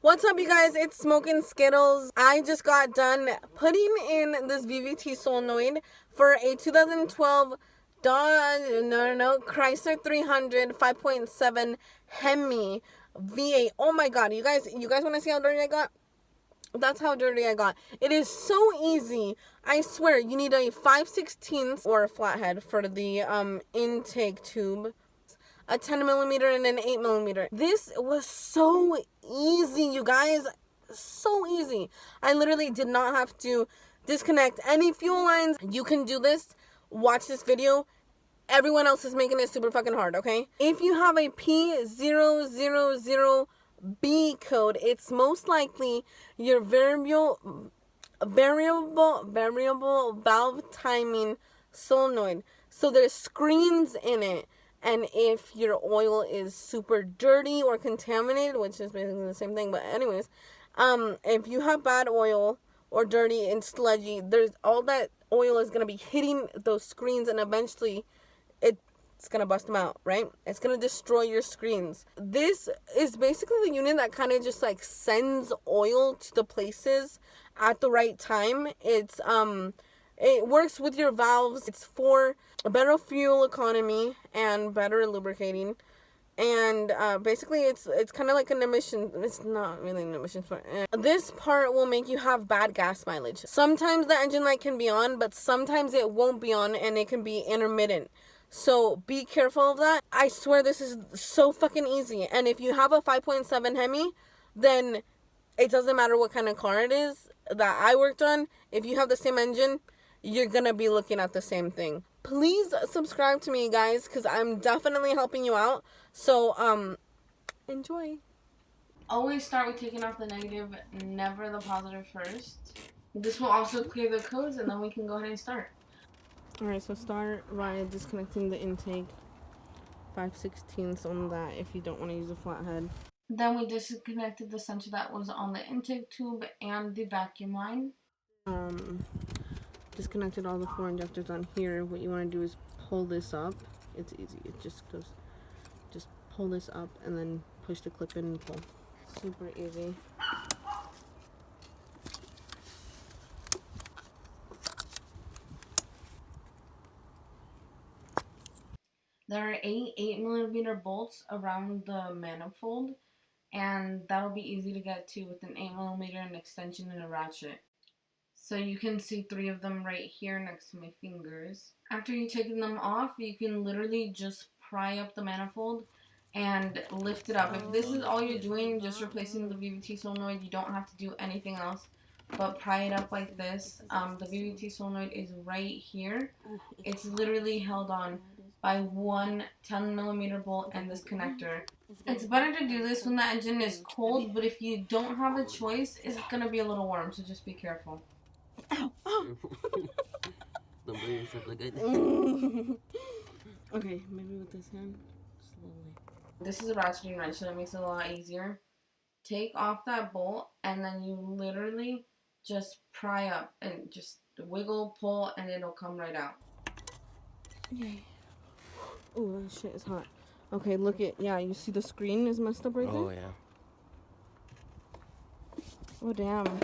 What's up, you guys? It's SmokinSkittles. I just got done putting in this VVT Solenoid for a 2012 Dodge, Chrysler 300 5.7 Hemi V8. Oh my god, you guys want to see how dirty I got? That's how dirty I got. It is so easy. I swear, you need a 5/16 or a flathead for the intake tube, a 10mm and an 8mm. This was so easy, you guys. So easy. I literally did not have to disconnect any fuel lines. You can do this. Watch this video. Everyone else is making it super fucking hard, okay? If you have a P000B code, it's most likely your variable valve timing solenoid. So there's screens in it. And if your oil is super dirty or contaminated, which is basically the same thing, but anyways, if you have bad oil or dirty and sludgy, there's all that oil is going to be hitting those screens, and eventually it's going to bust them out, right? It's going to destroy your screens. This is basically the unit that kind of just like sends oil to the places at the right time. It works with your valves. It's for a better fuel economy and better lubricating. And basically it's kind of like an emission. It's not really an emission part. This part will make you have bad gas mileage. Sometimes the engine light can be on, but sometimes it won't be on, and it can be intermittent. So be careful of that. I swear this is so fucking easy. And if you have a 5.7 Hemi, then it doesn't matter what kind of car it is that I worked on. If you have the same engine, you're gonna be looking at the same thing. Please subscribe to me, guys, because I'm definitely helping you out. So enjoy. Always start with taking off the negative, never the positive first. This will also clear the codes, and then we can go ahead and start. Alright, so start by disconnecting the intake 5/16 on that if you don't want to use a flathead. Then we disconnected the sensor that was on the intake tube and the vacuum line. Disconnected all the 4 injectors on here. What you want to do is pull this up. It's easy. It just goes, just pull this up and then push the clip in and pull. Super easy. There are 8mm bolts around the manifold, and that'll be easy to get to with an 8mm, an extension, and a ratchet. So you can see 3 of them right here next to my fingers. After you've taken them off, you can literally just pry up the manifold and lift it up. If this is all you're doing, just replacing the VVT solenoid, you don't have to do anything else but pry it up like this. The VVT solenoid is right here. It's literally held on by one 10mm bolt and this connector. It's better to do this when the engine is cold, but if you don't have a choice, it's gonna be a little warm, so just be careful. Ow! Oh. Don't blow yourself like I did. Okay, maybe with this hand, slowly. This is a ratcheting wrench, so that makes it a lot easier. Take off that bolt, and then you literally just pry up and just wiggle, pull, and it'll come right out. Yay. Oh, that shit is hot. Okay, look it. Yeah, you see the screen is messed up right there? Oh, yeah. Oh, damn.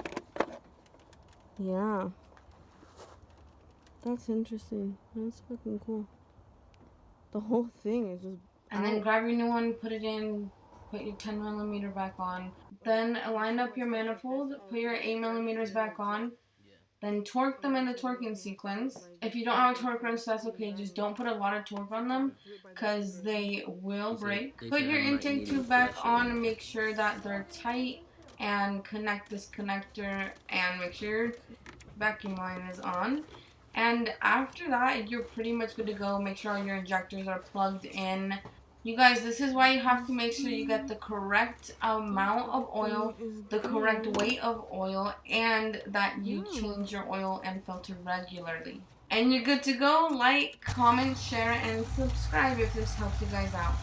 Yeah. That's interesting. That's fucking cool. The whole thing is just... And then grab your new one, put it in, put your 10mm back on. Then line up your manifold, put your 8mm back on. Then torque them in the torquing sequence. If you don't have a torque wrench, that's okay. Just don't put a lot of torque on them because they will break. Put your intake tube back on and make sure that they're tight. And connect this connector and make sure your vacuum line is on. And after that, you're pretty much good to go. Make sure all your injectors are plugged in. You guys, this is why you have to make sure you get the correct amount of oil, the correct weight of oil, and that you change your oil and filter regularly. And you're good to go. Like, comment, share, and subscribe if this helped you guys out.